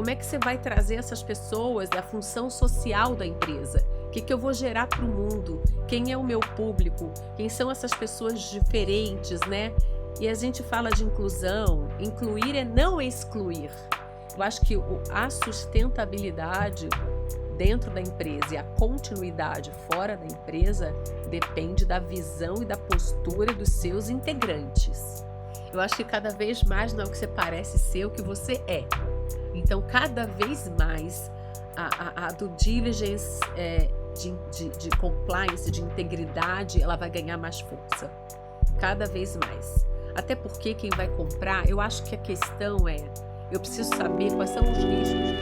Como é que você vai trazer essas pessoas da função social da empresa? O que eu vou gerar para o mundo? Quem é o meu público? Quem são essas pessoas diferentes, né? E a gente fala de inclusão. Incluir é não excluir. Eu acho que a sustentabilidade dentro da empresa e a continuidade fora da empresa depende da visão e da postura dos seus integrantes. Eu acho que cada vez mais não é o que você parece ser, o que você é. Então, cada vez mais, a due diligence de compliance, de integridade, ela vai ganhar mais força. Cada vez mais. Até porque quem vai comprar, eu acho que a questão é, eu preciso saber quais são os riscos.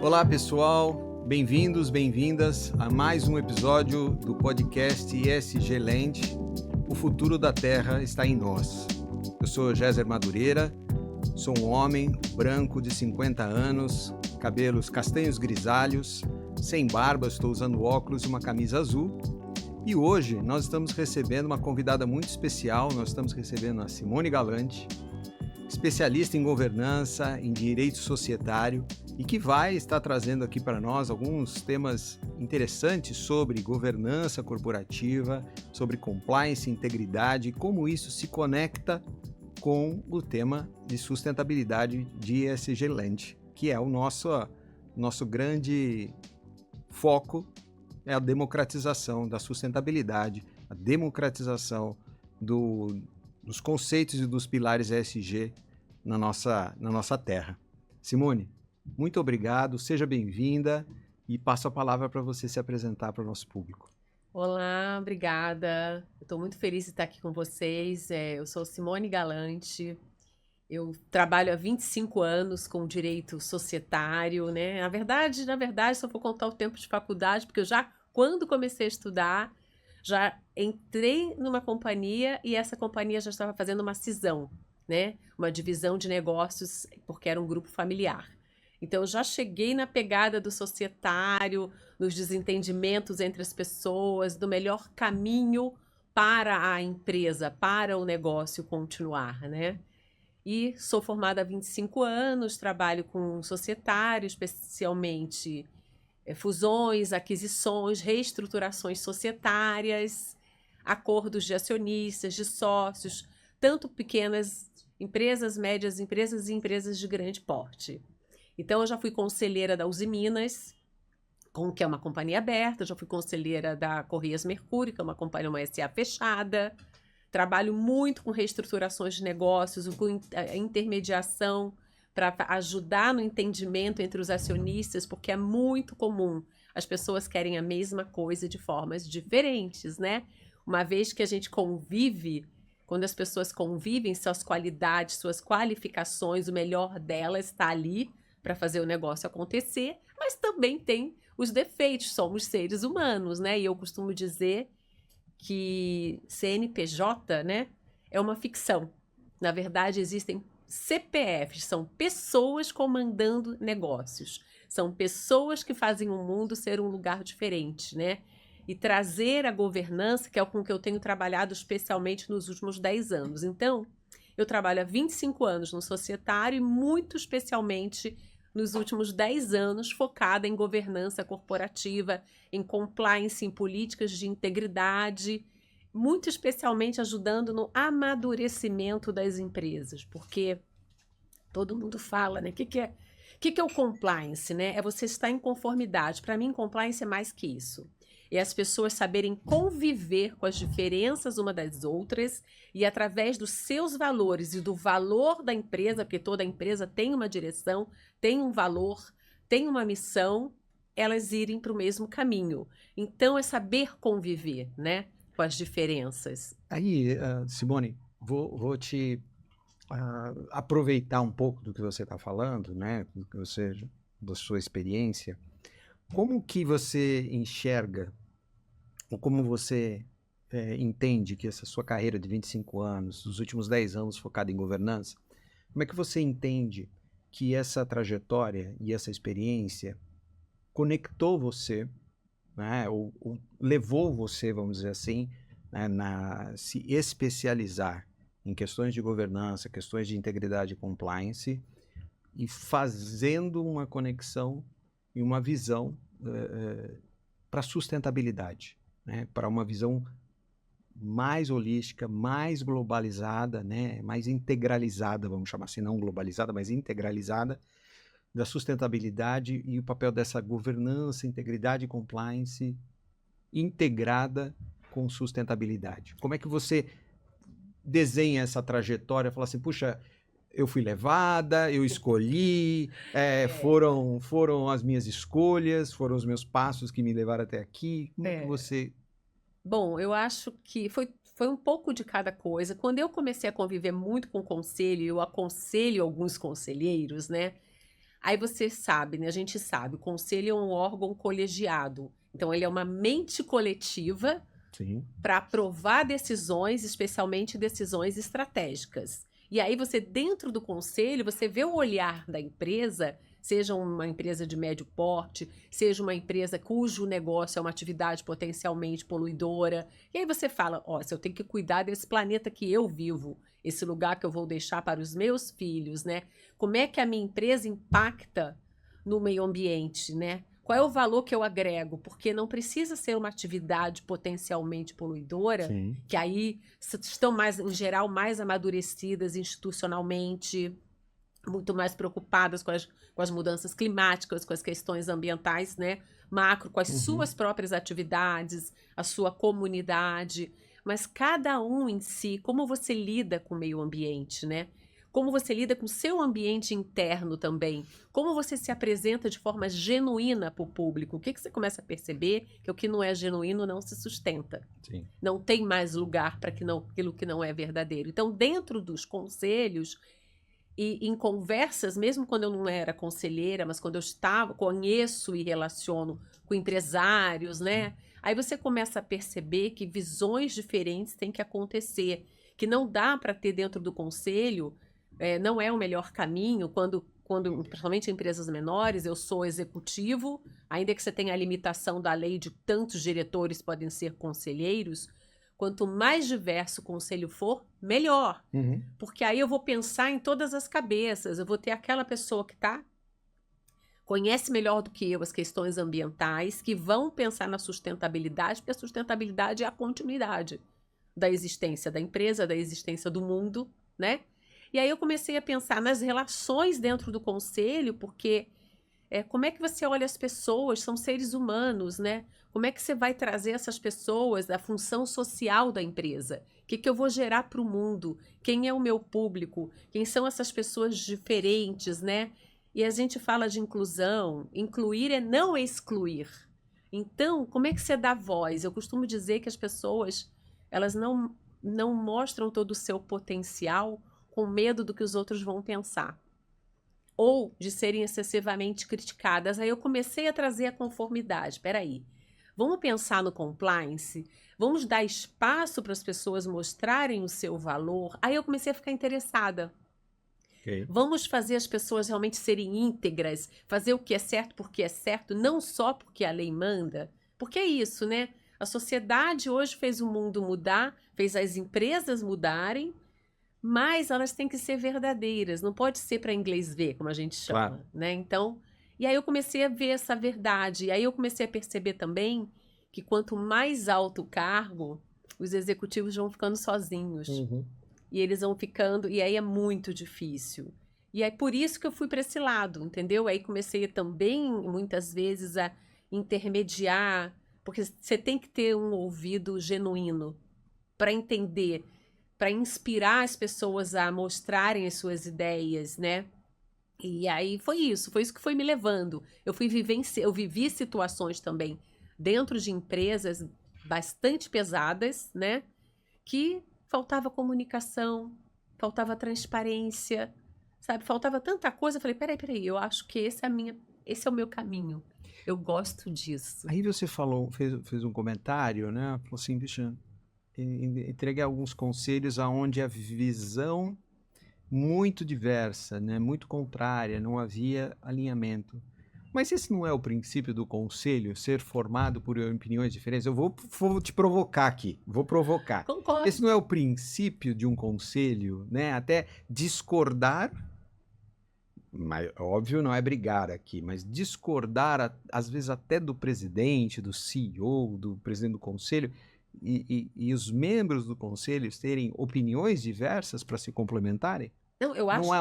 Olá, pessoal. Bem-vindos, bem-vindas a mais um episódio do podcast ESG Land. O futuro da Terra está em nós. Eu sou Géser Madureira, sou um homem branco de 50 anos, cabelos castanhos grisalhos, sem barba, estou usando óculos e uma camisa azul. E hoje nós estamos recebendo uma convidada muito especial, nós estamos recebendo a Simone Galante, especialista em governança, em direito societário, e que vai estar trazendo aqui para nós alguns temas interessantes sobre governança corporativa, sobre compliance, integridade, e como isso se conecta com o tema de sustentabilidade de ESG Land, que é o nosso grande foco, é a democratização da sustentabilidade, a democratização dos conceitos e dos pilares ESG na nossa terra. Simone, muito obrigado, seja bem-vinda e passo a palavra para você se apresentar para o nosso público. Olá, obrigada. Estou muito feliz de estar aqui com vocês. Eu sou Simone Galante. Eu trabalho há 25 anos com direito societário, né? Na verdade, só vou contar o tempo de faculdade, porque quando comecei a estudar, já entrei numa companhia e essa companhia já estava fazendo uma cisão, né? Uma divisão de negócios, porque era um grupo familiar. Então, eu já cheguei na pegada do societário, nos desentendimentos entre as pessoas, do melhor caminho para a empresa, para o negócio continuar, né? E sou formada há 25 anos, trabalho com societário, especialmente fusões, aquisições, reestruturações societárias, acordos de acionistas, de sócios, tanto pequenas empresas, médias empresas e empresas de grande porte. Então, eu já fui conselheira da Uzi Minas, que é uma companhia aberta, já fui conselheira da Correias Mercúrio, que é uma SA fechada. Trabalho muito com reestruturações de negócios, com a intermediação para ajudar no entendimento entre os acionistas, porque é muito comum. As pessoas querem a mesma coisa de formas diferentes, né? Uma vez que a gente convive, quando as pessoas convivem, suas qualidades, suas qualificações, o melhor delas está ali para fazer o negócio acontecer, mas também tem os defeitos, somos seres humanos, né? E eu costumo dizer que CNPJ, né, é uma ficção. Na verdade, existem CPFs, são pessoas comandando negócios. São pessoas que fazem o mundo ser um lugar diferente, né? E trazer a governança, que é com que eu tenho trabalhado especialmente nos últimos 10 anos. Então, eu trabalho há 25 anos no societário e muito especialmente nos últimos 10 anos focada em governança corporativa, em compliance, em políticas de integridade, muito especialmente ajudando no amadurecimento das empresas, porque todo mundo fala, né? O que é o compliance, né? É você estar em conformidade. Para mim, compliance é mais que isso. É as pessoas saberem conviver com as diferenças uma das outras e através dos seus valores e do valor da empresa, porque toda empresa tem uma direção, tem um valor, tem uma missão, elas irem para o mesmo caminho. Então, é saber conviver, né, com as diferenças. Aí, Simone, vou te aproveitar um pouco do que você está falando, né, da sua experiência. Como que você enxerga, ou como você entende que essa sua carreira de 25 anos, os últimos 10 anos focada em governança, como é que você entende que essa trajetória e essa experiência conectou você, né, ou levou você, vamos dizer assim, né, se especializar em questões de governança, questões de integridade e compliance, e fazendo uma conexão e uma visão para sustentabilidade, né? Para uma visão mais holística, mais globalizada, né? Mais integralizada, vamos chamar assim, não globalizada, mas integralizada, da sustentabilidade e o papel dessa governança, integridade e compliance integrada com sustentabilidade. Como é que você desenha essa trajetória? Fala assim, puxa, eu fui levada, eu escolhi, foram as minhas escolhas, foram os meus passos que me levaram até aqui. Como é que você... Bom, eu acho que foi um pouco de cada coisa. Quando eu comecei a conviver muito com o conselho, eu aconselho alguns conselheiros, né? Aí você sabe, né? A gente sabe, o conselho é um órgão colegiado. Então, ele é uma mente coletiva para aprovar decisões, especialmente decisões estratégicas. E aí você, dentro do conselho, você vê o olhar da empresa, seja uma empresa de médio porte, seja uma empresa cujo negócio é uma atividade potencialmente poluidora. E aí você fala, ó, se eu tenho que cuidar desse planeta que eu vivo, esse lugar que eu vou deixar para os meus filhos, né? Como é que a minha empresa impacta no meio ambiente, né? Qual é o valor que eu agrego? Porque não precisa ser uma atividade potencialmente poluidora, que aí estão mais, em geral, mais amadurecidas institucionalmente, muito mais preocupadas com as mudanças climáticas, com as questões ambientais, né? Macro, com as suas próprias atividades, a sua comunidade. Mas cada um em si, como você lida com o meio ambiente, né? Como você lida com o seu ambiente interno também. Como você se apresenta de forma genuína para o público. O que você começa a perceber? Que o que não é genuíno não se sustenta. Sim. Não tem mais lugar para aquilo que não é verdadeiro. Então, dentro dos conselhos e em conversas, mesmo quando eu não era conselheira, mas quando eu conheço e relaciono com empresários, né? Aí você começa a perceber que visões diferentes têm que acontecer. Que não dá para ter dentro do conselho... não é o melhor caminho quando, principalmente em empresas menores, eu sou executivo, ainda que você tenha a limitação da lei de tantos diretores podem ser conselheiros, quanto mais diverso o conselho for, melhor. Porque aí eu vou pensar em todas as cabeças, eu vou ter aquela pessoa que conhece melhor do que eu as questões ambientais, que vão pensar na sustentabilidade, porque a sustentabilidade é a continuidade da existência da empresa, da existência do mundo, né? E aí eu comecei a pensar nas relações dentro do conselho, porque como é que você olha as pessoas? São seres humanos, né? Como é que você vai trazer essas pessoas, a função social da empresa? O que eu vou gerar para o mundo? Quem é o meu público? Quem são essas pessoas diferentes, né? E a gente fala de inclusão. Incluir é não excluir. Então, como é que você dá voz? Eu costumo dizer que as pessoas, elas não mostram todo o seu potencial com medo do que os outros vão pensar, ou de serem excessivamente criticadas. Aí eu comecei a trazer a conformidade. Espera aí, vamos pensar no compliance? Vamos dar espaço para as pessoas mostrarem o seu valor? Aí eu comecei a ficar interessada. Vamos fazer as pessoas realmente serem íntegras, fazer o que é certo porque é certo, não só porque a lei manda. Porque é isso, né? A sociedade hoje fez o mundo mudar, fez as empresas mudarem, mas elas têm que ser verdadeiras, não pode ser para inglês ver, como a gente chama, né? Então, e aí eu comecei a ver essa verdade, e aí eu comecei a perceber também que quanto mais alto o cargo, os executivos vão ficando sozinhos. E eles vão ficando, e aí é muito difícil. E é por isso que eu fui para esse lado, entendeu? Aí comecei também, muitas vezes, a intermediar, porque você tem que ter um ouvido genuíno para entender, para inspirar as pessoas a mostrarem as suas ideias, né? E aí foi isso que foi me levando. Eu vivi situações também dentro de empresas bastante pesadas, né? Que faltava comunicação, faltava transparência, sabe? Faltava tanta coisa. Eu falei, peraí, eu acho que esse é o meu caminho. Eu gosto disso. Aí você fez um comentário, né? Falou assim, bicha, entreguei alguns conselhos aonde a visão muito diversa, né, muito contrária, não havia alinhamento. Mas esse não é o princípio do conselho, ser formado por opiniões diferentes? Eu vou te provocar aqui, vou provocar. Concordo. Esse não é o princípio de um conselho, né? Até discordar, mas óbvio não é brigar aqui, mas discordar às vezes até do presidente, do CEO, do presidente do conselho, e os membros do conselho terem opiniões diversas para se complementarem? Não, eu Não acho. é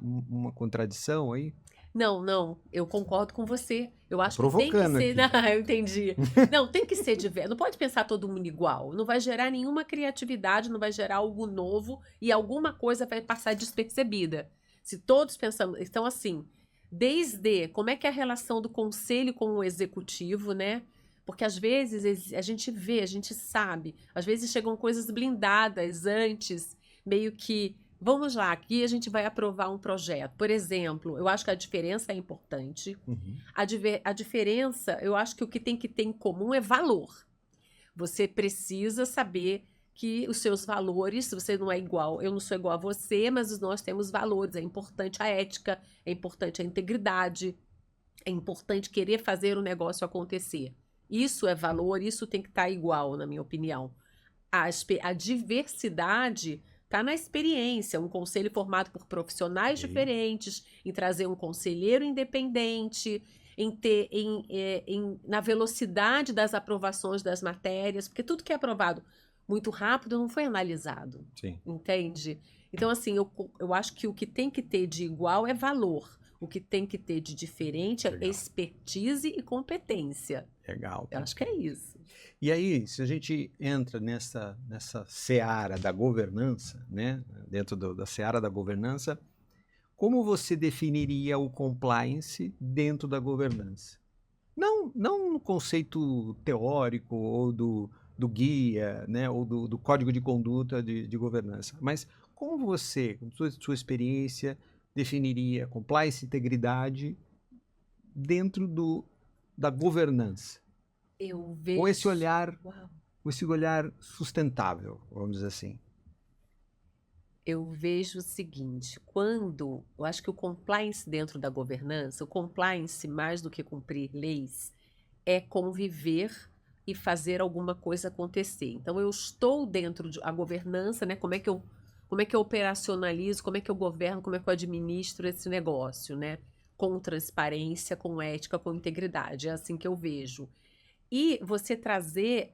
uma contradição aí? Não, eu concordo com você. Eu Tô acho que tem que provocando ser. aqui. Não, eu entendi. Não, tem que ser diverso. Não pode pensar todo mundo igual. Não vai gerar nenhuma criatividade, não vai gerar algo novo e alguma coisa vai passar despercebida. Se todos pensamos. Então, assim, desde como é que é a relação do conselho com o executivo, né? Porque às vezes a gente vê, a gente sabe, às vezes chegam coisas blindadas antes, meio que. Vamos lá, aqui a gente vai aprovar um projeto. Por exemplo, eu acho que a diferença é importante. Uhum. A diferença, eu acho que o que tem que ter em comum é valor. Você precisa saber que os seus valores, você não é igual, eu não sou igual a você, mas nós temos valores. É importante a ética, é importante a integridade, é importante querer fazer o negócio acontecer. Isso é valor, isso tem que estar igual, na minha opinião. A diversidade está na experiência, um conselho formado por profissionais diferentes, em trazer um conselheiro independente, na velocidade das aprovações das matérias, porque tudo que é aprovado muito rápido não foi analisado, Sim. entende? Então, assim, eu acho que o que tem que ter de igual é valor, o que tem que ter de diferente é Legal. expertise e competência. Legal. Eu acho que é isso. E aí, se a gente entra nessa seara da governança, né? Dentro da seara da governança, como você definiria o compliance dentro da governança? Não no conceito teórico ou do guia, né? Ou do código de conduta de governança, mas como você, com sua experiência, definiria compliance e integridade dentro da governança? Eu vejo. Com esse olhar, Uau. com esse olhar sustentável, vamos dizer assim. Eu vejo o seguinte, eu acho que o compliance dentro da governança, o compliance mais do que cumprir leis, é conviver e fazer alguma coisa acontecer. Então eu estou dentro a governança, né? Como é que eu operacionalizo, como é que eu governo, como é que eu administro esse negócio, né? Com transparência, com ética, com integridade. É assim que eu vejo. E você trazer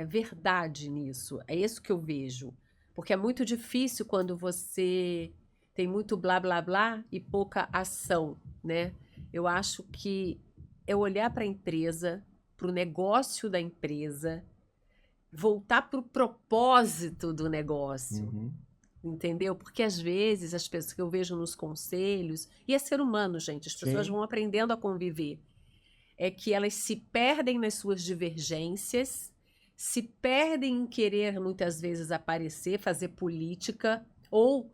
verdade nisso, é isso que eu vejo. Porque é muito difícil quando você tem muito blá blá blá e pouca ação, né? Eu acho que é olhar para a empresa, para o negócio da empresa, voltar para o propósito do negócio, entendeu? Porque às vezes as pessoas que eu vejo nos conselhos, e é ser humano, gente, as pessoas Sim. vão aprendendo a conviver, é que elas se perdem nas suas divergências, se perdem em querer muitas vezes aparecer, fazer política, ou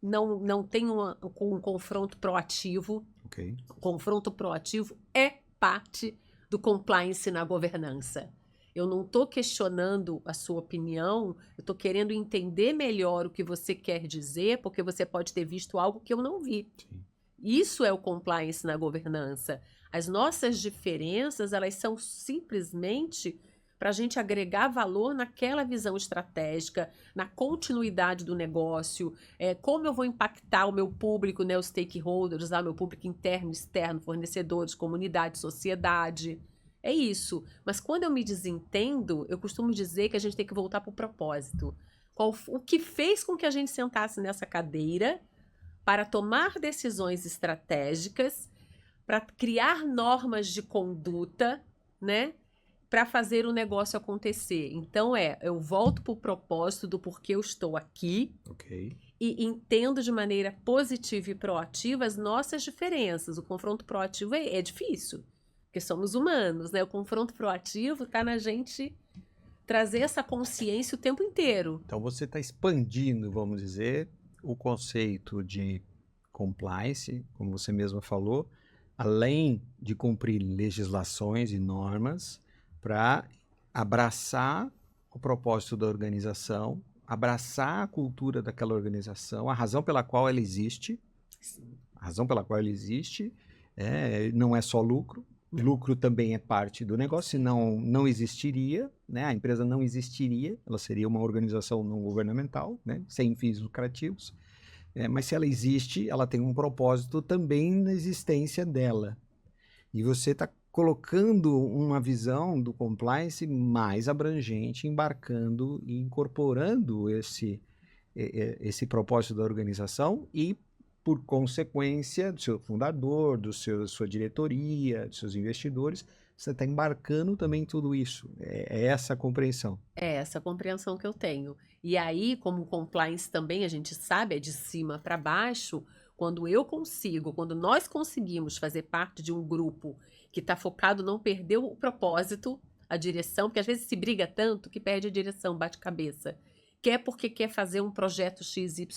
não tem um confronto proativo. Ok. O confronto proativo é parte do compliance na governança. Eu não estou questionando a sua opinião, eu estou querendo entender melhor o que você quer dizer, porque você pode ter visto algo que eu não vi. Sim. Isso é o compliance na governança. As nossas diferenças, elas são simplesmente para a gente agregar valor naquela visão estratégica, na continuidade do negócio, como eu vou impactar o meu público, né, os stakeholders, meu público interno, externo, fornecedores, comunidade, sociedade. É isso. Mas quando eu me desentendo, eu costumo dizer que a gente tem que voltar para o propósito. O que fez com que a gente sentasse nessa cadeira para tomar decisões estratégicas, para criar normas de conduta, né? Para fazer o negócio acontecer. Então eu volto para o propósito do porquê eu estou aqui. Ok. E entendo de maneira positiva e proativa as nossas diferenças. O confronto proativo é difícil, porque somos humanos, né? O confronto proativo está na gente trazer essa consciência o tempo inteiro. Então você está expandindo, vamos dizer, o conceito de compliance, como você mesma falou, além de cumprir legislações e normas, para abraçar o propósito da organização, abraçar a cultura daquela organização, a razão pela qual ela existe, Não é só lucro. Lucro também é parte do negócio, senão não existiria, né? A empresa não existiria, ela seria uma organização não governamental, né? Sem fins lucrativos. Mas se ela existe, ela tem um propósito também na existência dela. E você está colocando uma visão do compliance mais abrangente, embarcando e incorporando esse propósito da organização e, por consequência, do seu fundador, sua diretoria, dos seus investidores, você está embarcando também tudo isso. É essa a compreensão. É essa compreensão que eu tenho. E aí, como compliance também, a gente sabe, é de cima para baixo, quando nós conseguimos fazer parte de um grupo que está focado não perder o propósito, a direção, porque às vezes se briga tanto que perde a direção, bate cabeça. Quer porque quer fazer um projeto XYZ,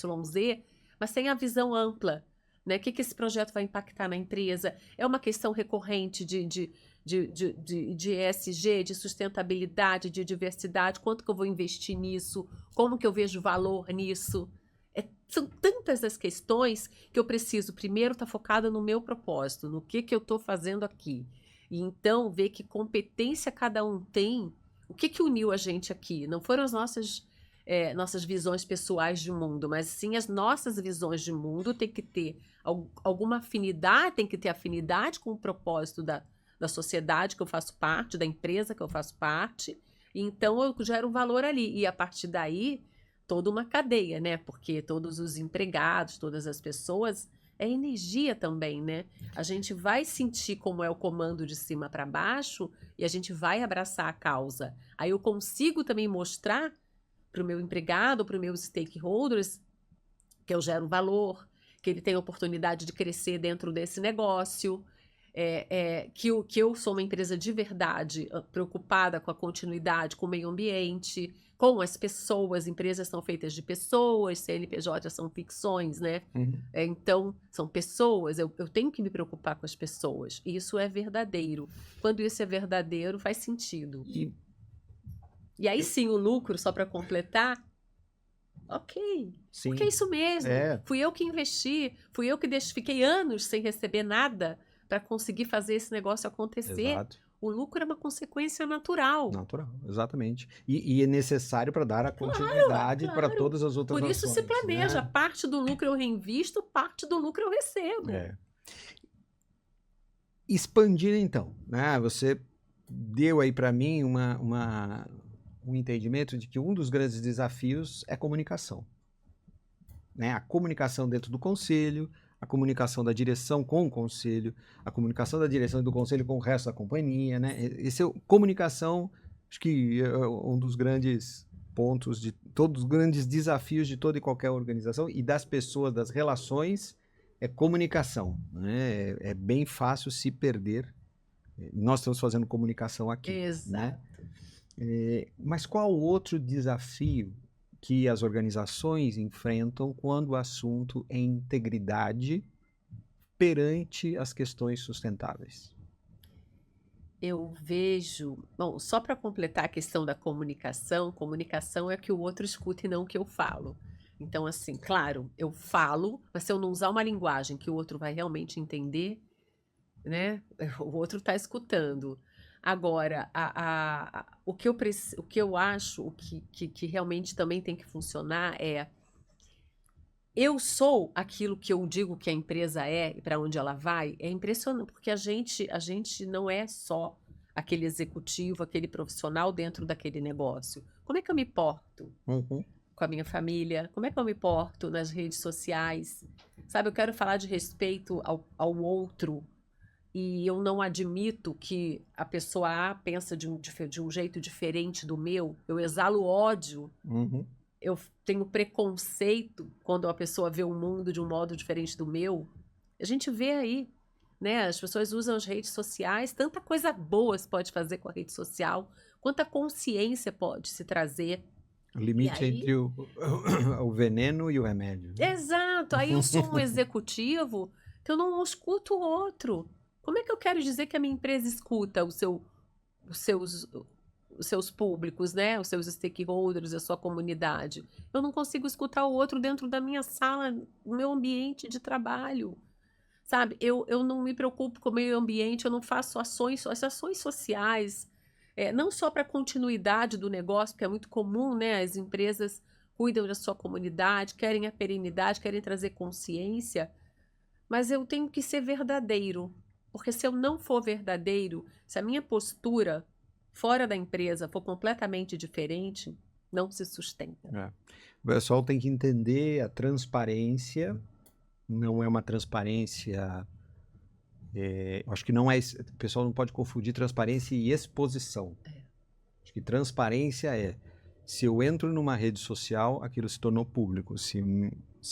mas sem a visão ampla, né? O que esse projeto vai impactar na empresa? É uma questão recorrente de ESG, de sustentabilidade, de diversidade, quanto que eu vou investir nisso, como que eu vejo valor nisso. São tantas as questões que eu preciso, primeiro, estar focada no meu propósito, no que eu estou fazendo aqui. E então, ver que competência cada um tem, o que uniu a gente aqui? Não foram as nossas visões pessoais de mundo, mas sim as nossas visões de mundo tem que ter alguma afinidade, tem que ter afinidade com o propósito da sociedade que eu faço parte, da empresa que eu faço parte, e então eu gero valor ali, e a partir daí, toda uma cadeia, né, porque todos os empregados, todas as pessoas, é energia também, né, a gente vai sentir como é o comando de cima para baixo, e a gente vai abraçar a causa, aí eu consigo também mostrar para o meu empregado, para os meus stakeholders, que eu gero valor, que ele tem a oportunidade de crescer dentro desse negócio, que eu sou uma empresa de verdade, preocupada com a continuidade, com o meio ambiente, com as pessoas. Empresas são feitas de pessoas, CNPJ são ficções, né? Uhum. Então, são pessoas, eu tenho que me preocupar com as pessoas. E isso é verdadeiro. Quando isso é verdadeiro, faz sentido. E aí sim, o lucro, só para completar, ok, Sim. porque é isso mesmo. Fui eu que investi, fui eu que fiquei anos sem receber nada para conseguir fazer esse negócio acontecer. Exato. O lucro é uma consequência natural. Natural, exatamente. E é necessário para dar a continuidade para todas as outras ações. Por isso se planeja, né? Parte do lucro eu reinvisto, parte do lucro eu recebo. Expandir então, né? Você deu aí para mim um entendimento de que um dos grandes desafios é comunicação. Né? A comunicação dentro do conselho, a comunicação da direção com o conselho, a comunicação da direção e do conselho com o resto da companhia, né? Comunicação, acho que é um dos grandes pontos de todos os grandes desafios de toda e qualquer organização e das pessoas, das relações, é comunicação, né? É bem fácil se perder. Nós estamos fazendo comunicação aqui. Exato. Né? Mas qual outro desafio que as organizações enfrentam quando o assunto é integridade perante as questões sustentáveis? Eu vejo... Bom, só para completar a questão da comunicação é que o outro escuta e não o que eu falo. Então, assim, claro, eu falo, mas se eu não usar uma linguagem que o outro vai realmente entender, né? O outro está escutando. Agora, o que eu acho, o que realmente também tem que funcionar eu sou aquilo que eu digo que a empresa é e para onde ela vai. É impressionante, porque a gente não é só aquele executivo, aquele profissional dentro daquele negócio. Como é que eu me porto com a minha família? Como é que eu me porto nas redes sociais? Sabe, eu quero falar de respeito ao outro, e eu não admito que a pessoa A pensa de um jeito diferente do meu, eu exalo ódio, eu tenho preconceito quando a pessoa vê o mundo de um modo diferente do meu. A gente vê aí, né? As pessoas usam as redes sociais, tanta coisa boa se pode fazer com a rede social, quanta consciência pode se trazer. O limite entre o veneno e o remédio. Exato, aí eu sou um executivo que eu não escuto o outro. Como é que eu quero dizer que a minha empresa escuta os seus públicos, né? Os seus stakeholders, a sua comunidade? Eu não consigo escutar o outro dentro da minha sala, no meu ambiente de trabalho. sabe? Eu não me preocupo com o meio ambiente, eu não faço as ações sociais, não só para a continuidade do negócio, que é muito comum, né? As empresas cuidam da sua comunidade, querem a perenidade, querem trazer consciência, mas eu tenho que ser verdadeiro, porque se eu não for verdadeiro, se a minha postura fora da empresa for completamente diferente, não se sustenta. É. O pessoal tem que entender a transparência, não é uma transparência. Eu acho que não é. O pessoal não pode confundir transparência e exposição. Acho que transparência é: se eu entro numa rede social, aquilo se tornou público. Se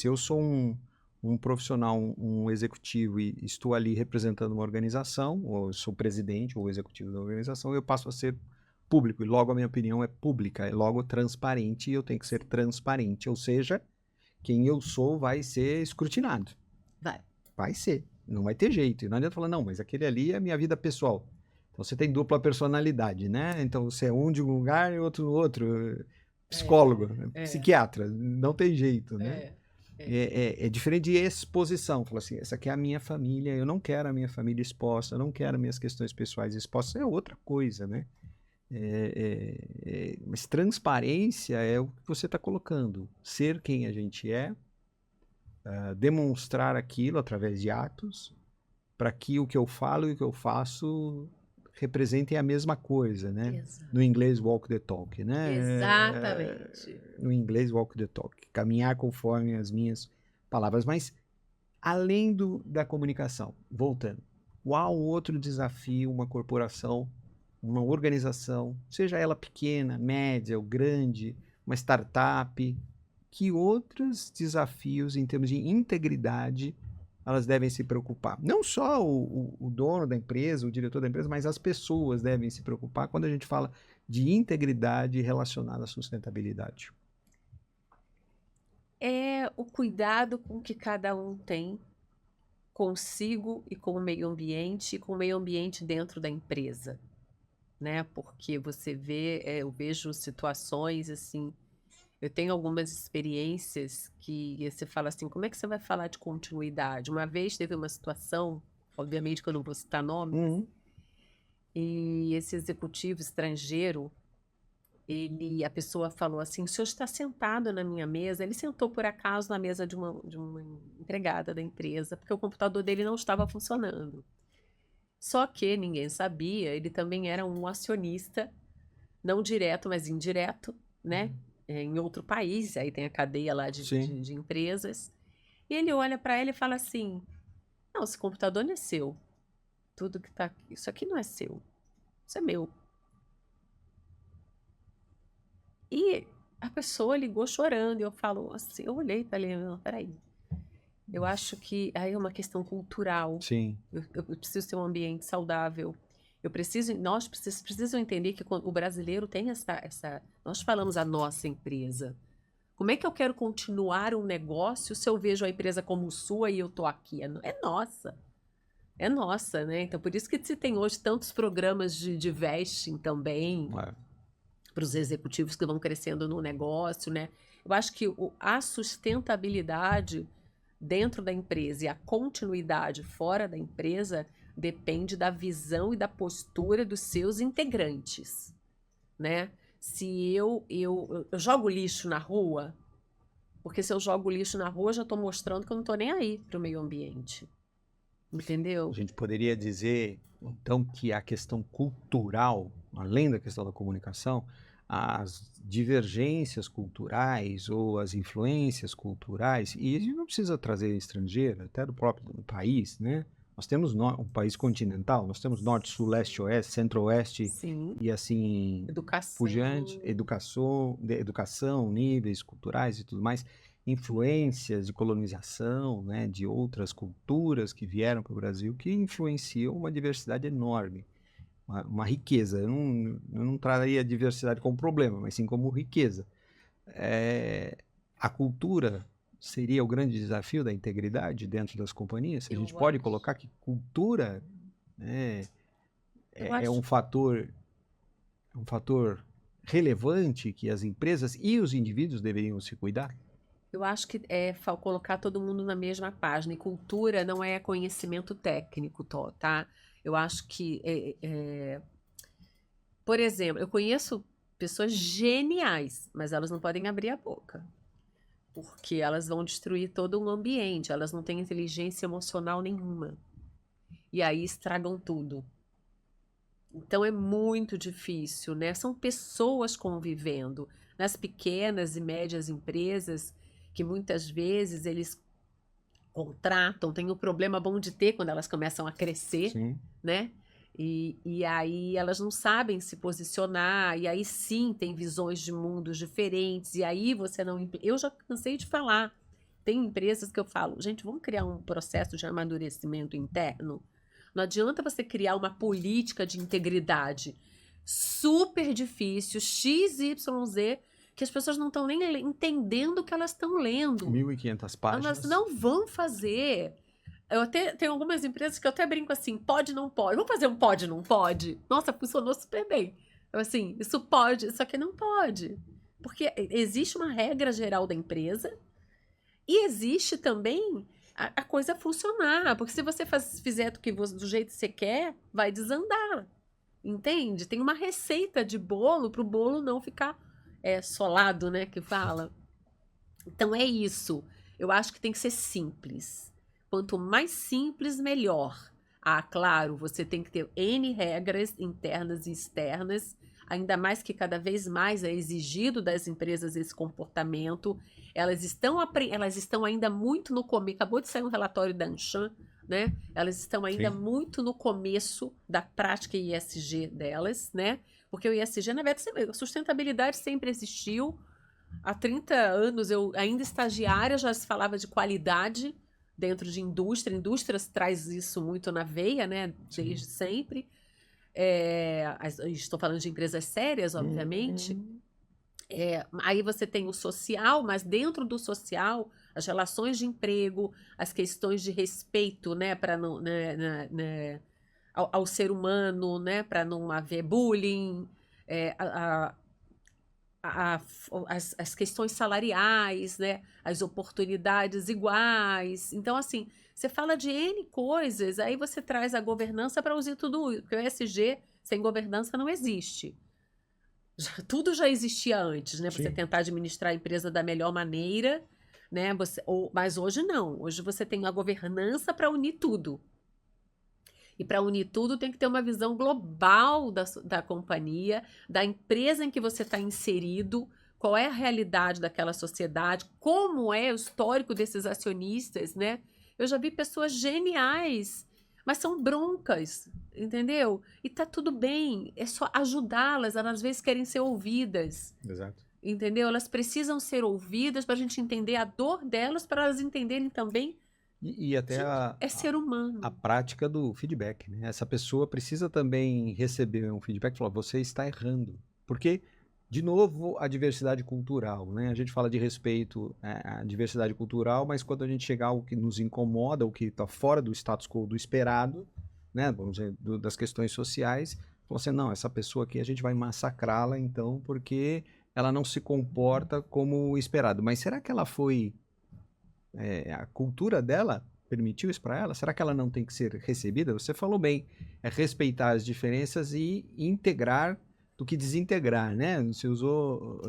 eu sou um profissional, um executivo e estou ali representando uma organização, ou eu sou presidente ou executivo da organização, eu passo a ser público. E logo a minha opinião é pública, é logo transparente e eu tenho que ser transparente. Ou seja, quem eu sou vai ser escrutinado. Vai ser. Não vai ter jeito. E não adianta falar, não, mas aquele ali é a minha vida pessoal. Então você tem dupla personalidade, né? Então você é um de um lugar e outro no outro. Psicólogo, psiquiatra. Não tem jeito, né? É diferente de exposição. Fala assim, essa aqui é a minha família, eu não quero a minha família exposta, eu não quero minhas questões pessoais expostas. É outra coisa, né? Mas transparência é o que você está colocando. Ser quem a gente é, demonstrar aquilo através de atos, para que o que eu falo e o que eu faço representem a mesma coisa, né? Exato. No inglês, walk the talk, né? Exatamente. No inglês, walk the talk. Caminhar conforme as minhas palavras. Mas, além da comunicação, voltando, qual outro desafio uma corporação, uma organização, seja ela pequena, média ou grande, uma startup, que outros desafios em termos de integridade elas devem se preocupar? Não só o dono da empresa, o diretor da empresa, mas as pessoas devem se preocupar quando a gente fala de integridade relacionada à sustentabilidade. É o cuidado com que cada um tem consigo e com o meio ambiente, e com o meio ambiente dentro da empresa, né? Porque você vê, eu vejo situações assim, eu tenho algumas experiências que você fala assim, como é que você vai falar de continuidade? Uma vez teve uma situação, obviamente que eu não vou citar nome, e esse executivo estrangeiro, a pessoa falou assim, o senhor está sentado na minha mesa. Ele sentou por acaso na mesa de uma empregada da empresa, porque o computador dele não estava funcionando. Só que ninguém sabia, ele também era um acionista, não direto, mas indireto, né? Em outro país, aí tem a cadeia lá de empresas. E ele olha para ela e fala assim, não, esse computador não é seu. Tudo que tá aqui, isso aqui não é seu, isso é meu. E a pessoa ligou chorando, e eu falo assim, eu olhei para ele, não, peraí. Eu acho que aí é uma questão cultural. Sim. Eu preciso ter um ambiente saudável. Nós precisam entender que o brasileiro tem essa. Nós falamos a nossa empresa. Como é que eu quero continuar um negócio se eu vejo a empresa como sua e eu tô aqui? É nossa. É nossa, né? Então, por isso que se tem hoje tantos programas de vesting também, para os executivos que vão crescendo no negócio, né? Eu acho que a sustentabilidade dentro da empresa e a continuidade fora da empresa depende da visão e da postura dos seus integrantes, né? Se eu jogo lixo na rua, porque se eu jogo lixo na rua, eu já estou mostrando que eu não estou nem aí para o meio ambiente. Entendeu? A gente poderia dizer, então, que a questão cultural, além da questão da comunicação, as divergências culturais ou as influências culturais, e a gente não precisa trazer estrangeiro, até do próprio país, né? Nós temos um país continental, nós temos norte, sul, leste, oeste, centro-oeste, e assim, por diante, educação, níveis culturais e tudo mais, influências de colonização, né, de outras culturas que vieram para o Brasil, que influenciam uma diversidade enorme, uma riqueza. Eu não traria a diversidade como problema, mas sim como riqueza. A cultura seria o grande desafio da integridade dentro das companhias? A gente pode colocar que cultura, né, é um fator relevante que as empresas e os indivíduos deveriam se cuidar? Eu acho que é colocar todo mundo na mesma página. E cultura não é conhecimento técnico, tá? Eu acho que, por exemplo, eu conheço pessoas geniais, mas elas não podem abrir a boca, porque elas vão destruir todo um ambiente, elas não têm inteligência emocional nenhuma. E aí estragam tudo. Então é muito difícil, né? São pessoas convivendo. Nas pequenas e médias empresas, que muitas vezes eles contratam, tem um problema bom de ter quando elas começam a crescer, Sim. né? E aí elas não sabem se posicionar, e aí sim tem visões de mundos diferentes, e aí você não. Eu já cansei de falar. Tem empresas que eu falo, gente, vamos criar um processo de amadurecimento interno? Não adianta você criar uma política de integridade super difícil, XYZ, que as pessoas não estão nem entendendo o que elas estão lendo. 1.500 Elas páginas. não vão fazer. Eu até tenho algumas empresas que eu até brinco assim, pode, não pode. Vamos fazer um pode, não pode? Nossa, funcionou super bem. Eu, assim, isso pode, isso aqui não pode. Porque existe uma regra geral da empresa e existe também a coisa funcionar. Porque se você fizer do jeito que você quer, vai desandar. Entende? Tem uma receita de bolo para o bolo não ficar solado, né? Que fala. Então é isso. Eu acho que tem que ser simples. Quanto mais simples, melhor. Ah, claro, você tem que ter N regras internas e externas, ainda mais que cada vez mais é exigido das empresas esse comportamento. Elas estão ainda muito no começo. Acabou de sair um relatório da Anshan, né? Elas estão ainda Sim. muito no começo da prática ISG delas, né? Porque o ISG, na verdade, a sustentabilidade sempre existiu. Há 30 anos, eu ainda estagiária, já se falava de qualidade dentro de indústria. A indústria traz isso muito na veia, né? Desde sempre. Estou falando de empresas sérias, obviamente. Aí você tem o social, mas dentro do social, as relações de emprego, as questões de respeito, né, para não, ao ser humano, né, para não haver bullying, é, a, a- as questões salariais, né? As oportunidades iguais. Então, assim, você fala de N coisas, aí você traz a governança para usar tudo isso, porque o ESG sem governança não existe. Tudo já existia antes, né? Você Sim. tentar administrar a empresa da melhor maneira, né? Mas hoje não. Hoje você tem a governança para unir tudo. E para unir tudo, tem que ter uma visão global da companhia, da empresa em que você está inserido, qual é a realidade daquela sociedade, como é o histórico desses acionistas, né? Eu já vi pessoas geniais, mas são broncas, entendeu? E tá tudo bem, é só ajudá-las, elas às vezes querem ser ouvidas. Exato. Entendeu? Elas precisam ser ouvidas para a gente entender a dor delas, para elas entenderem também E até que é ser humano. a prática do feedback, né? Essa pessoa precisa também receber um feedback e falar, você está errando. Porque, de novo, a diversidade cultural, né? A gente fala de respeito à diversidade cultural, mas quando a gente chega a algo que nos incomoda, o que está fora do status quo do esperado, né? Vamos dizer, das questões sociais, você, não, essa pessoa aqui a gente vai massacrá-la, então, porque ela não se comporta como esperado. Mas será que ela foi... a cultura dela permitiu isso para ela? Será que ela não tem que ser recebida? Você falou bem, é respeitar as diferenças e integrar do que desintegrar, né? Você usou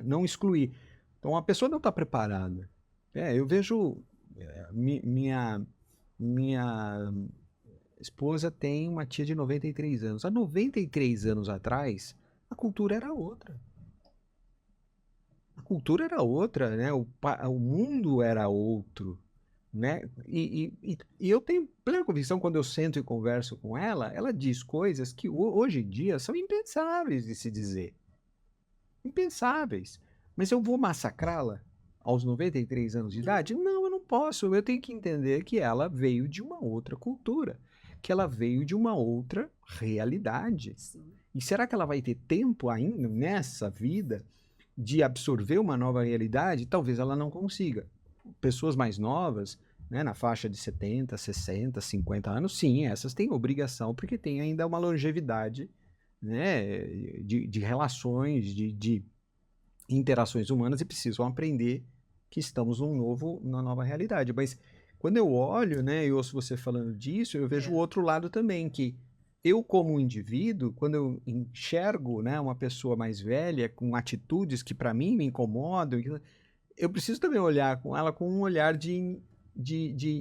não excluir. Então a pessoa não está preparada. Eu vejo minha esposa tem uma tia de 93 anos. Há 93 anos atrás, a cultura era outra. A cultura era outra, né? O mundo era outro, né? E eu tenho plena convicção, quando eu sento e converso com ela, ela diz coisas que hoje em dia são impensáveis de se dizer. Impensáveis. Mas eu vou massacrá-la aos 93 anos de idade? Não, eu não posso. Eu tenho que entender que ela veio de uma outra cultura, que ela veio de uma outra realidade. Sim. E será que ela vai ter tempo ainda nessa vida de absorver uma nova realidade? Talvez ela não consiga. Pessoas mais novas, né, na faixa de 70, 60, 50 anos, sim, essas têm obrigação, porque tem ainda uma longevidade, né, de relações, de interações humanas, e precisam aprender que estamos numa nova realidade. Mas quando eu olho, né, e ouço você falando disso, eu vejo o outro lado também, que eu, como um indivíduo, quando eu enxergo, né, uma pessoa mais velha com atitudes que para mim me incomodam, eu preciso também olhar com ela com um olhar de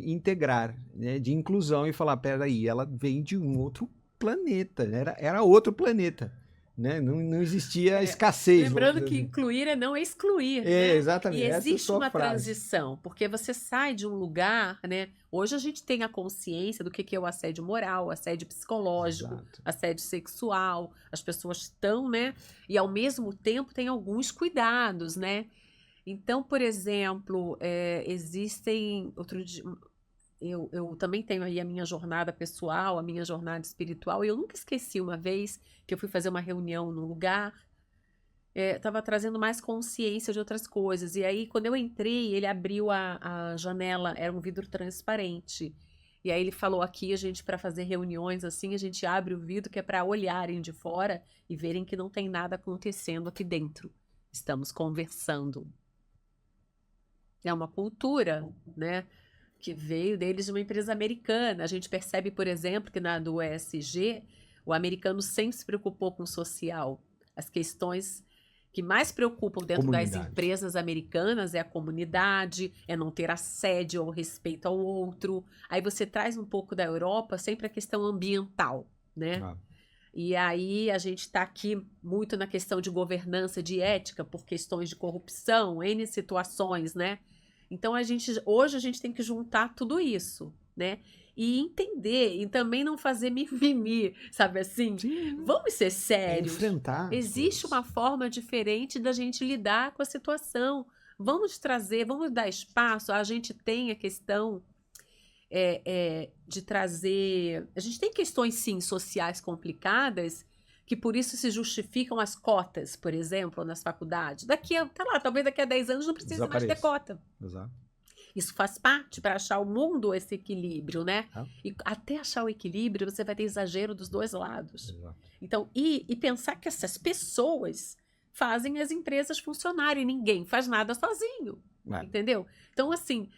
integrar, né, de inclusão e falar, peraí, ela vem de um outro planeta, era outro planeta, né? Não existia escassez, vamos Lembrando dizer que assim. incluir é não excluir, né? E Exatamente, essa é a existe sua uma frase. transição, porque você sai de um lugar, né? Hoje a gente tem a consciência do que é o assédio moral, o assédio psicológico, Exato. assédio sexual, as pessoas estão, né? E ao mesmo tempo tem alguns cuidados, né? Então, por exemplo, existem. Outro dia, eu também tenho aí a minha jornada pessoal, a minha jornada espiritual, e eu nunca esqueci uma vez que eu fui fazer uma reunião num lugar, estava trazendo mais consciência de outras coisas. E aí, quando eu entrei, ele abriu a janela, era um vidro transparente. E aí ele falou aqui, a gente, para fazer reuniões assim, a gente abre o vidro que é para olharem de fora e verem que não tem nada acontecendo aqui dentro. Estamos conversando. É uma cultura, né, que veio deles de uma empresa americana. A gente percebe, por exemplo, que na do ESG, o americano sempre se preocupou com o social. As questões que mais preocupam dentro das Comunidade. empresas americanas é a comunidade, é não ter assédio ou respeito ao outro. Aí você traz um pouco da Europa, sempre a questão ambiental, né? Ah, E aí a gente está aqui muito na questão de governança, de ética, por questões de corrupção, N situações, né? Então hoje a gente tem que juntar tudo isso, né? E entender, e também não fazer mimimi, sabe assim? sim, Vamos ser sérios. enfrentar as Existe coisas. uma forma diferente da gente lidar com a situação. Vamos trazer, vamos dar espaço. A gente tem a questão de trazer. A gente tem questões, sim, sociais complicadas, que por isso se justificam as cotas, por exemplo, nas faculdades. Tá lá, talvez daqui a 10 anos não precise mais ter Desapareça. cota. Exato. Isso faz parte para achar o mundo esse equilíbrio, né? Ah, E até achar o equilíbrio, você vai ter exagero dos dois lados. exato. Então, e pensar que essas pessoas fazem as empresas funcionarem, ninguém faz nada sozinho, É. entendeu? Então, assim,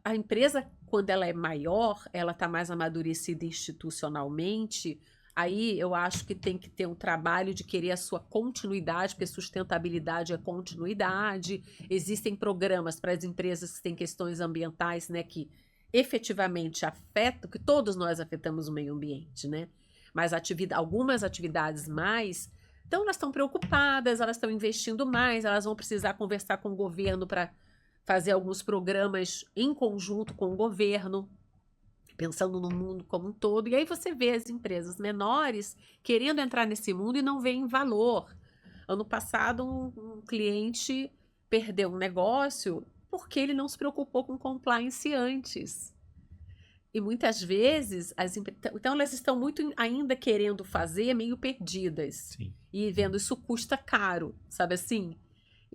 a empresa, quando ela é maior, ela está mais amadurecida institucionalmente, aí eu acho que tem que ter um trabalho de querer a sua continuidade, porque sustentabilidade é continuidade. Existem programas para as empresas que têm questões ambientais, né, que efetivamente afetam, que todos nós afetamos o meio ambiente, né? Mas algumas atividades mais, então elas estão preocupadas, elas estão investindo mais, elas vão precisar conversar com o governo para fazer alguns programas em conjunto com o governo, pensando no mundo como um todo. E aí você vê as empresas menores querendo entrar nesse mundo e não veem valor. Ano passado, um cliente perdeu um negócio porque ele não se preocupou com compliance antes. E muitas vezes, então elas estão muito ainda querendo fazer, meio perdidas. Sim. E vendo isso custa caro, sabe assim?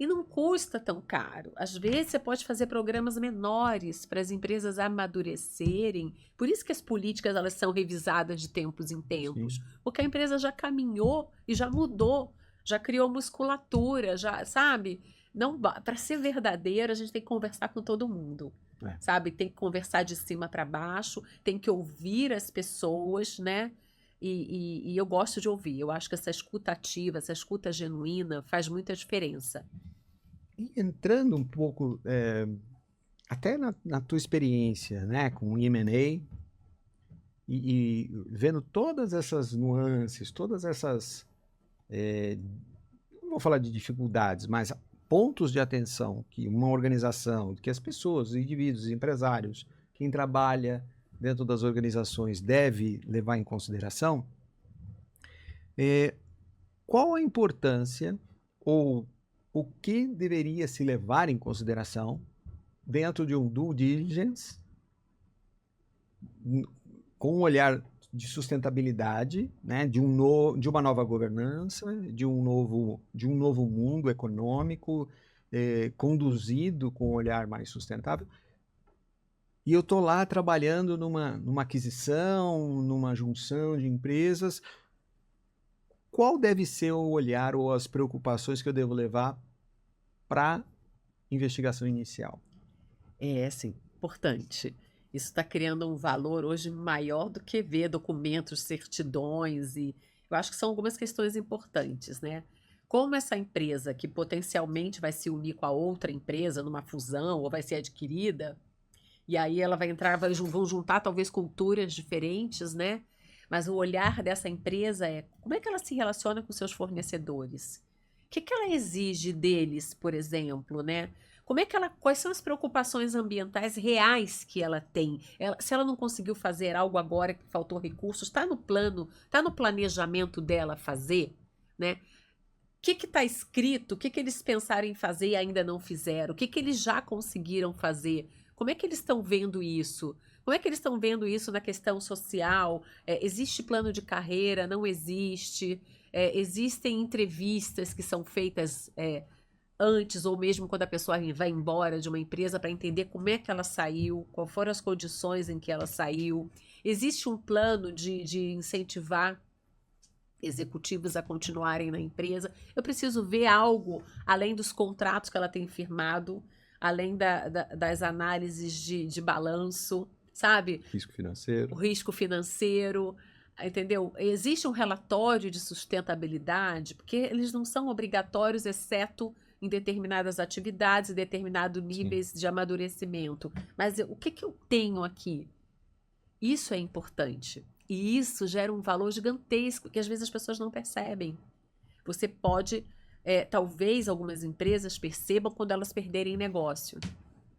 E não custa tão caro. Às vezes você pode fazer programas menores para as empresas amadurecerem. Por isso que as políticas elas são revisadas de tempos em tempos. Sim. Porque a empresa já caminhou e já mudou, já criou musculatura, já, sabe? Não, para ser verdadeira, a gente tem que conversar com todo mundo. Sabe? Tem que conversar de cima para baixo, tem que ouvir as pessoas, né? E eu gosto de ouvir. Eu acho que essa escuta ativa, essa escuta genuína faz muita diferença. E entrando um pouco, até na tua experiência, né, com o M&A, e vendo todas essas nuances, todas essas, não vou falar de dificuldades, mas pontos de atenção que uma organização, que as pessoas, os indivíduos, empresários, quem trabalha dentro das organizações deve levar em consideração, qual a importância ou o que deveria se levar em consideração dentro de um due diligence com um olhar de sustentabilidade, né, de uma nova governança, de um novo mundo econômico, conduzido com um olhar mais sustentável. E eu estou lá trabalhando numa aquisição, numa junção de empresas. Qual deve ser o olhar ou as preocupações que eu devo levar para investigação inicial. É, sim, importante. Isso está criando um valor hoje maior do que ver documentos, certidões, e eu acho que são algumas questões importantes, né? Como essa empresa que potencialmente vai se unir com a outra empresa numa fusão ou vai ser adquirida, e aí ela vai entrar, vão juntar talvez culturas diferentes, né? Mas o olhar dessa empresa é como é que ela se relaciona com seus fornecedores? O que que ela exige deles, por exemplo, né? Como é que ela, quais são as preocupações ambientais reais que ela tem? Se ela não conseguiu fazer algo agora que faltou recursos, está no plano, está no planejamento dela fazer, né? O que está escrito? O que que eles pensaram em fazer e ainda não fizeram? O que que eles já conseguiram fazer? Como é que eles estão vendo isso? Como é que eles estão vendo isso na questão social? Existe plano de carreira? Não existe? Existem entrevistas que são feitas antes ou mesmo quando a pessoa vai embora de uma empresa para entender como é que ela saiu, quais foram as condições em que ela saiu. Existe um plano de incentivar executivos a continuarem na empresa. Eu preciso ver algo além dos contratos que ela tem firmado, além das análises de balanço, sabe? Risco financeiro. O risco financeiro, entendeu? Existe um relatório de sustentabilidade, porque eles não são obrigatórios, exceto em determinadas atividades, em determinados níveis de amadurecimento. Mas o que que eu tenho aqui? Isso é importante. E isso gera um valor gigantesco que às vezes as pessoas não percebem. Você pode, talvez algumas empresas percebam quando elas perderem negócio.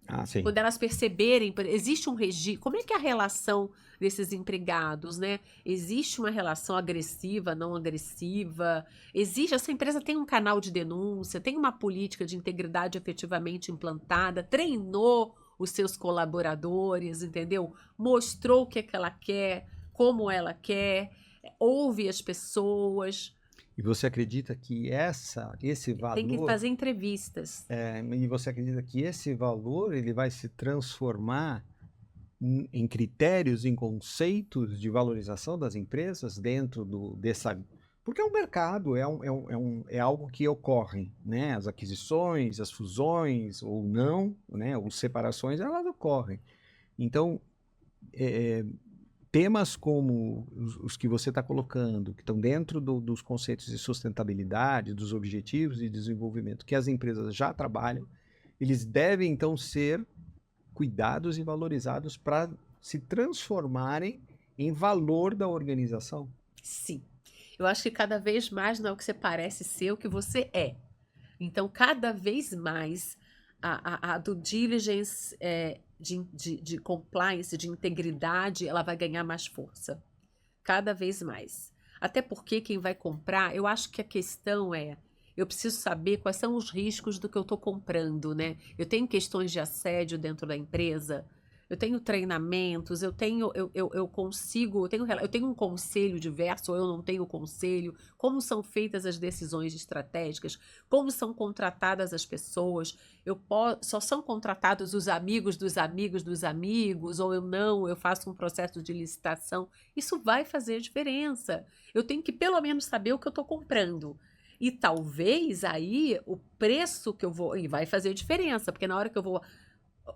Ah, sim. Quando elas perceberem, existe um registro. Como é que é a relação desses empregados, né? Existe uma relação agressiva, não agressiva? Essa empresa tem um canal de denúncia, tem uma política de integridade efetivamente implantada, treinou os seus colaboradores, entendeu? Mostrou o que é que ela quer, como ela quer, ouve as pessoas. E você acredita que esse valor... Tem que fazer entrevistas. E você acredita que esse valor ele vai se transformar em critérios, em conceitos de valorização das empresas dentro dessa... Porque é um mercado, é algo que ocorre, né? As aquisições, as fusões, ou não, né? Ou separações, elas ocorrem. Então, temas como os que você está colocando, que estão dentro dos conceitos de sustentabilidade, dos objetivos de desenvolvimento que as empresas já trabalham, eles devem, então, ser cuidados e valorizados para se transformarem em valor da organização. Sim. Eu acho que cada vez mais não é o que você parece ser, o que você é. Então, cada vez mais, a due diligence de compliance, de integridade, ela vai ganhar mais força. Cada vez mais. Até porque quem vai comprar, eu acho que a questão eu preciso saber quais são os riscos do que eu estou comprando, né? Eu tenho questões de assédio dentro da empresa, eu tenho treinamentos, eu tenho um conselho diverso, ou eu não tenho conselho, como são feitas as decisões estratégicas, como são contratadas as pessoas, só são contratados os amigos dos amigos dos amigos, ou eu faço um processo de licitação. Isso vai fazer diferença. Eu tenho que pelo menos saber o que eu estou comprando. E talvez aí o preço que eu vou... E vai fazer diferença, porque na hora que eu vou...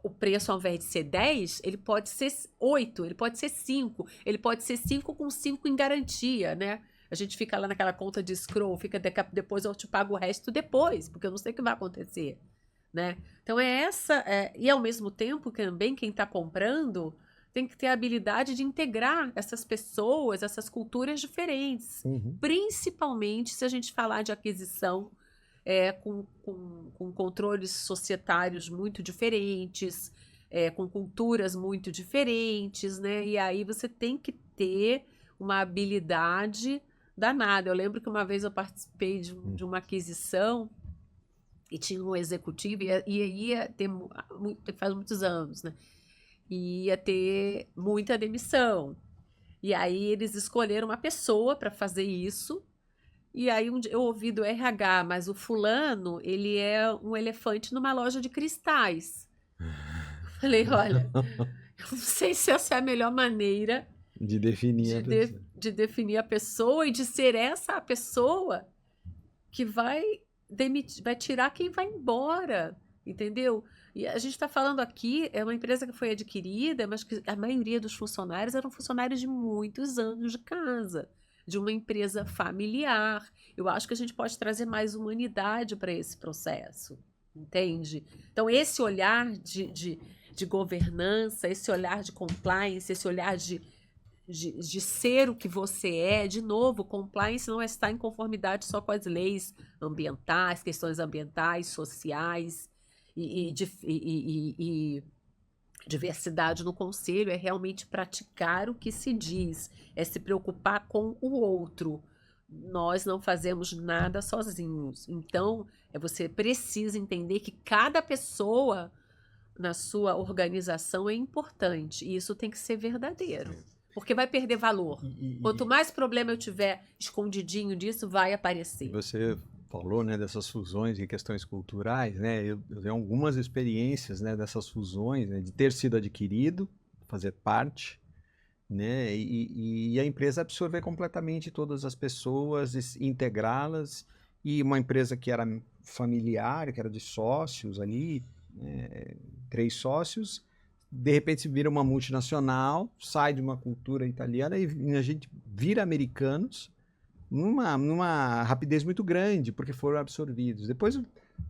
O preço, ao invés de ser 10, ele pode ser 8, ele pode ser 5, ele pode ser 5 com 5 em garantia, né? A gente fica lá naquela conta de scroll, depois eu te pago o resto depois, porque eu não sei o que vai acontecer, né? Então e ao mesmo tempo também quem está comprando tem que ter a habilidade de integrar essas pessoas, essas culturas diferentes, principalmente se a gente falar de aquisição com controles societários muito diferentes, com culturas muito diferentes, né? E aí você tem que ter uma habilidade danada. Eu lembro que uma vez eu participei de uma aquisição e tinha um executivo, e ia ter, faz muitos anos, né? E ia ter muita demissão. E aí eles escolheram uma pessoa para fazer isso. E aí eu ouvi do RH, mas o fulano, ele é um elefante numa loja de cristais. Falei, olha, eu não sei se essa é a melhor maneira de definir de definir a pessoa e de ser essa a pessoa que vai tirar quem vai embora. entendeu? E a gente está falando aqui, é uma empresa que foi adquirida, mas que a maioria dos funcionários eram funcionários de muitos anos de casa, de uma empresa familiar. Eu acho que a gente pode trazer mais humanidade para esse processo, entende? Então, esse olhar de governança, esse olhar de compliance, esse olhar de ser o que você é, de novo, compliance não é estar em conformidade só com as leis ambientais, questões ambientais, sociais e diversidade no conselho, é realmente praticar o que se diz, é se preocupar com o outro. Nós não fazemos nada sozinhos. Então, você precisa entender que cada pessoa na sua organização é importante. E isso tem que ser verdadeiro. Porque vai perder valor. Quanto mais problema eu tiver escondidinho disso, vai aparecer. Você falou, né, dessas fusões e questões culturais, né? Eu tenho algumas experiências, né, dessas fusões, né, de ter sido adquirido, fazer parte, né, e a empresa absorver completamente todas as pessoas, integrá-las, e uma empresa que era familiar, que era de sócios ali, 3 sócios, de repente se vira uma multinacional, sai de uma cultura italiana e a gente vira americanos numa rapidez muito grande, porque foram absorvidos. Depois,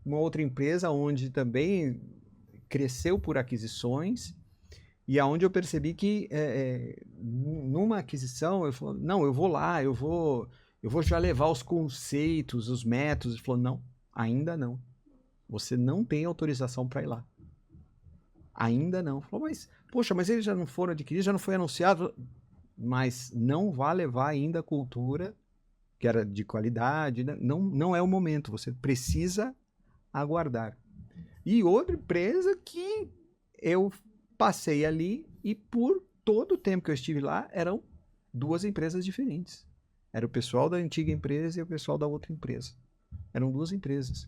uma outra empresa onde também cresceu por aquisições e aonde eu percebi que numa aquisição, eu falei, não, eu vou lá, eu vou já levar os conceitos, os métodos. Ele falou, não, ainda não. Você não tem autorização para ir lá. Ainda não. Falou, mas, poxa, mas eles já não foram adquiridos, já não foi anunciado, mas não vai levar ainda a cultura, que era de qualidade, né? Não é o momento, você precisa aguardar. E outra empresa que eu passei ali e por todo o tempo que eu estive lá, eram 2 empresas diferentes. Era o pessoal da antiga empresa e o pessoal da outra empresa. Eram 2 empresas.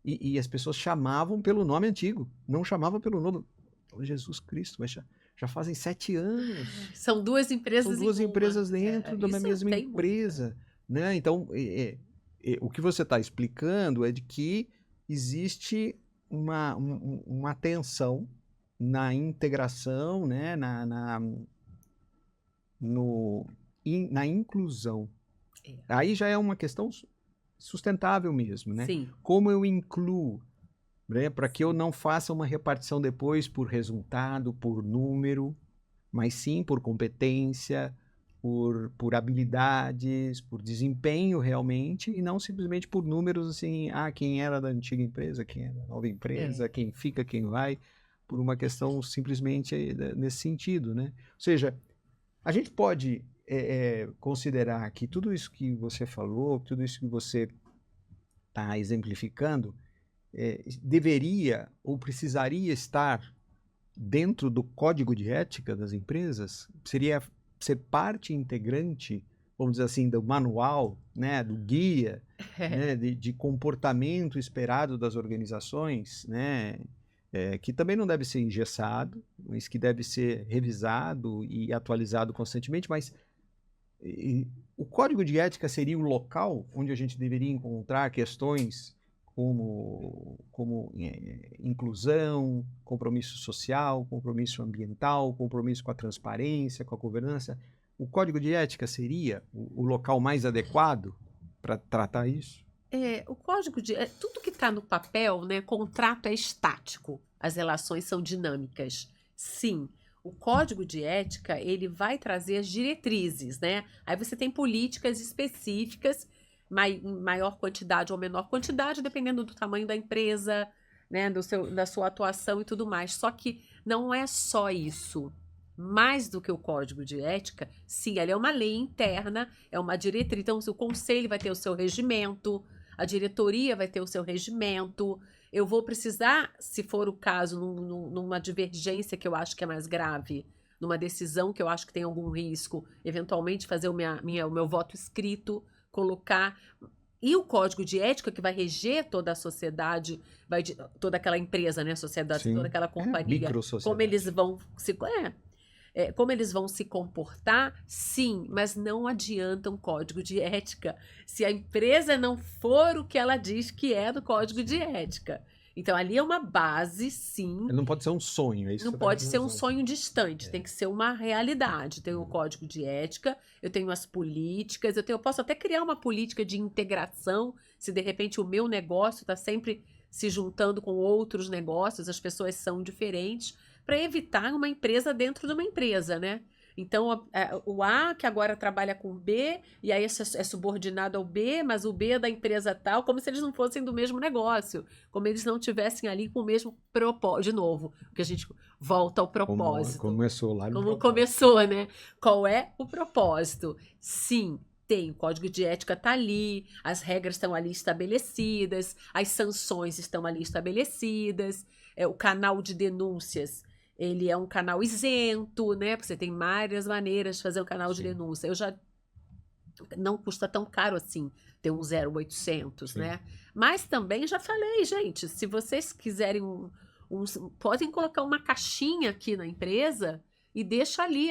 E as pessoas chamavam pelo nome antigo, não chamavam pelo nome. Oh, Jesus Cristo, mas já fazem 7 anos. São 2 empresas. São 2 empresas dentro da mesma empresa. Né? Então, o que você está explicando é de que existe uma tensão na integração, né? na inclusão. Aí já é uma questão sustentável mesmo, né? Sim. Como eu incluo, né? Para que eu não faça uma repartição depois por resultado, por número, mas sim por competência, por habilidades, por desempenho realmente, e não simplesmente por números assim, quem era da antiga empresa, quem era da nova empresa, quem fica, quem vai, por uma questão simplesmente nesse sentido, né? Ou seja, a gente pode considerar que tudo isso que você falou, tudo isso que você está exemplificando, deveria ou precisaria estar dentro do código de ética das empresas? Seria ser parte integrante, vamos dizer assim, do manual, né, do guia, né, de comportamento esperado das organizações, né, que também não deve ser engessado, mas que deve ser revisado e atualizado constantemente, mas o código de ética seria o local onde a gente deveria encontrar questões como inclusão, compromisso social, compromisso ambiental, compromisso com a transparência, com a governança. O código de ética seria o local mais adequado para tratar isso? O código de... tudo que está no papel, né? Contrato é estático, as relações são dinâmicas. Sim, o código de ética, ele vai trazer as diretrizes, né? Aí você tem políticas específicas, em maior quantidade ou menor quantidade, dependendo do tamanho da empresa, né, da sua atuação e tudo mais. Só que não é só isso. Mais do que o código de ética, sim, ela é uma lei interna, é uma diretriz. Então, o conselho vai ter o seu regimento, a diretoria vai ter o seu regimento. Eu vou precisar, se for o caso, numa divergência que eu acho que é mais grave, numa decisão que eu acho que tem algum risco, eventualmente fazer o meu voto escrito, colocar... E o código de ética que vai reger toda a sociedade, toda aquela empresa, né, a sociedade, sim, toda aquela companhia, como eles vão como eles vão se comportar, sim, mas não adianta um código de ética se a empresa não for o que ela diz que é do código de ética. Então, ali é uma base, sim. Não pode ser um sonho, é isso Não que você pode tá ser um dizendo. sonho distante, tem que ser uma realidade. Tem o código de ética, eu tenho as políticas, eu posso até criar uma política de integração, se de repente o meu negócio está sempre se juntando com outros negócios, as pessoas são diferentes, para evitar uma empresa dentro de uma empresa, né? Então, o A, que agora trabalha com o B, e aí é subordinado ao B, mas o B é da empresa tal, como se eles não fossem do mesmo negócio, como eles não tivessem ali com o mesmo propósito. De novo, porque a gente volta ao Como propósito. começou lá no Como propósito. começou, né? Qual é o propósito? Sim, tem. O código de ética está ali, as regras estão ali estabelecidas, as sanções estão ali estabelecidas, o canal de denúncias. Ele é um canal isento, né? Porque você tem várias maneiras de fazer um canal de denúncia. Não custa tão caro assim ter um 0800, né? Mas também já falei, gente, se vocês quiserem podem colocar uma caixinha aqui na empresa e deixa ali,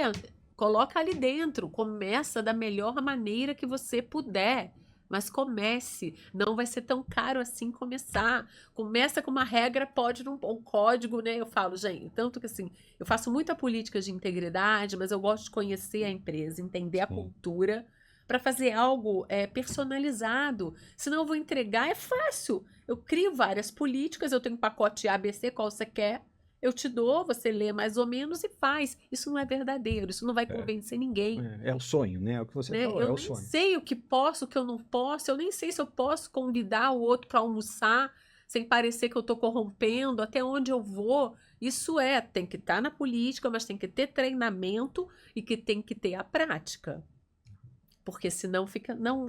coloca ali dentro, começa da melhor maneira que você puder. Mas comece, não vai ser tão caro assim começar. Começa com uma regra, pode um código, né? Eu falo, gente, tanto que assim, eu faço muita política de integridade, mas eu gosto de conhecer a empresa, entender a cultura, para fazer algo personalizado. Senão eu vou entregar, é fácil. Eu crio várias políticas, eu tenho um pacote ABC, qual você quer, eu te dou, você lê mais ou menos e faz. Isso não é verdadeiro, isso não vai convencer ninguém. É o sonho, né? É o que você falou, é o sonho. Eu nem sei o que posso, o que eu não posso, eu nem sei se eu posso convidar o outro para almoçar sem parecer que eu estou corrompendo, até onde eu vou. Isso tem que estar na política, mas tem que ter treinamento e que tem que ter a prática. Porque senão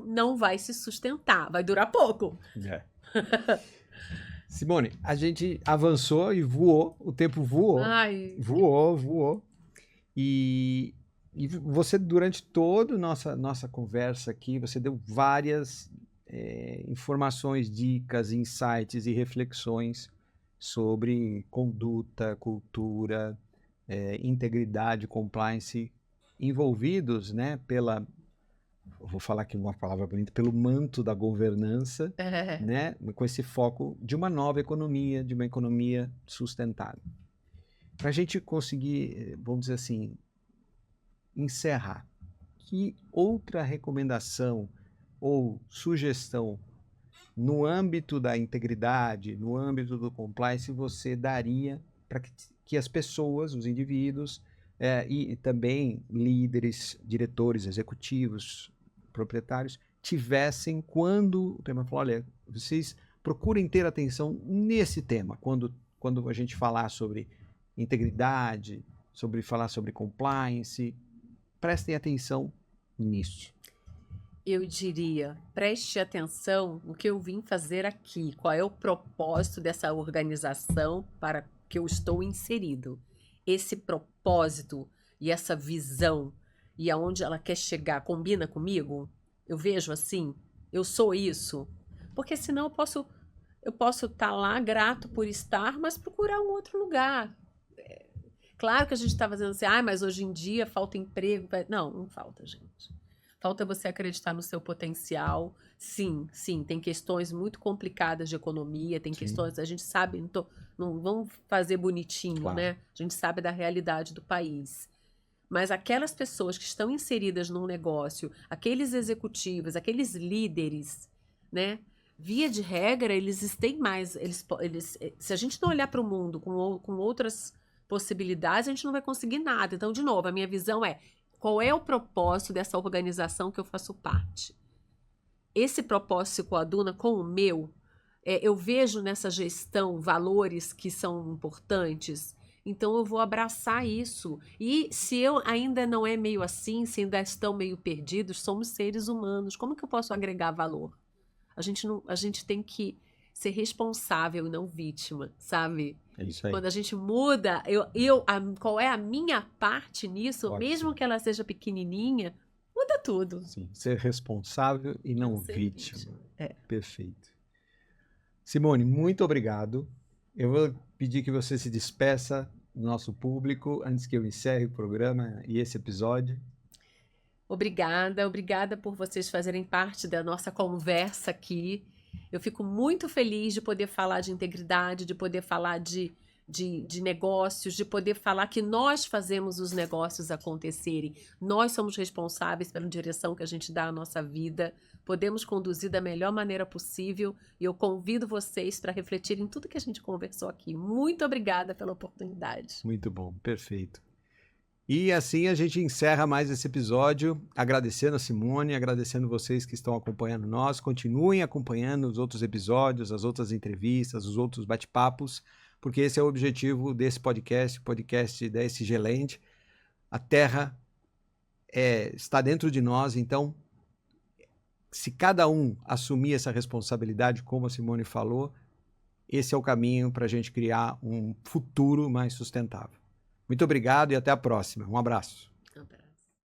não vai se sustentar, vai durar pouco. Simone, a gente avançou e voou, o tempo voou. Ai. Voou. E você, durante toda a nossa conversa aqui, você deu várias informações, dicas, insights e reflexões sobre conduta, cultura, integridade, compliance, envolvidos, né, vou falar aqui uma palavra bonita, pelo manto da governança, né, com esse foco de uma nova economia, de uma economia sustentável. Para a gente conseguir, vamos dizer assim, encerrar, que outra recomendação ou sugestão no âmbito da integridade, no âmbito do compliance, você daria para que as pessoas, os indivíduos, e também líderes, diretores, executivos, proprietários, tivessem quando o tema falou, olha, vocês procurem ter atenção nesse tema, quando a gente falar sobre integridade, falar sobre compliance, prestem atenção nisso. Eu diria, preste atenção no que eu vim fazer aqui, qual é o propósito dessa organização para que eu estou inserido. Esse propósito e essa visão e aonde ela quer chegar combina comigo? Eu vejo assim, eu sou isso. Porque senão eu posso estar lá grato por estar, mas procurar um outro lugar. Claro que a gente está fazendo assim, mas hoje em dia falta emprego. Não falta, gente. Falta você acreditar no seu potencial. Sim, tem questões muito complicadas de economia, tem questões, a gente sabe, não vamos fazer bonitinho, claro, né? A gente sabe da realidade do país. Mas aquelas pessoas que estão inseridas num negócio, aqueles executivos, aqueles líderes, né? Via de regra, eles têm mais. Se a gente não olhar para o mundo com outras possibilidades, a gente não vai conseguir nada. Então, de novo, a minha visão qual é o propósito dessa organização que eu faço parte? Esse propósito se coaduna com o meu? Eu vejo nessa gestão valores que são importantes, então eu vou abraçar isso. E se eu ainda não é meio assim, se ainda estão meio perdidos, somos seres humanos. Como que eu posso agregar valor? A gente tem que ser responsável e não vítima, sabe? É isso aí. Quando a gente muda, qual é a minha parte nisso, Ótimo. Mesmo que ela seja pequenininha, muda tudo. Sim, ser responsável e não vítima. É. Perfeito. Simone, muito obrigado. Eu vou pedir que você se despeça do nosso público antes que eu encerre o programa e esse episódio. Obrigada por vocês fazerem parte da nossa conversa aqui. Eu fico muito feliz de poder falar de integridade, de poder falar de negócios, de poder falar que nós fazemos os negócios acontecerem. Nós somos responsáveis pela direção que a gente dá à nossa vida, podemos conduzir da melhor maneira possível e eu convido vocês para refletirem em tudo que a gente conversou aqui. Muito obrigada pela oportunidade. Muito bom, perfeito. E assim a gente encerra mais esse episódio, agradecendo a Simone, agradecendo vocês que estão acompanhando nós. Continuem acompanhando os outros episódios, as outras entrevistas, os outros bate-papos, porque esse é o objetivo desse podcast, o podcast da SG Land. A Terra está dentro de nós, então, se cada um assumir essa responsabilidade, como a Simone falou, esse é o caminho para a gente criar um futuro mais sustentável. Muito obrigado e até a próxima. Um abraço.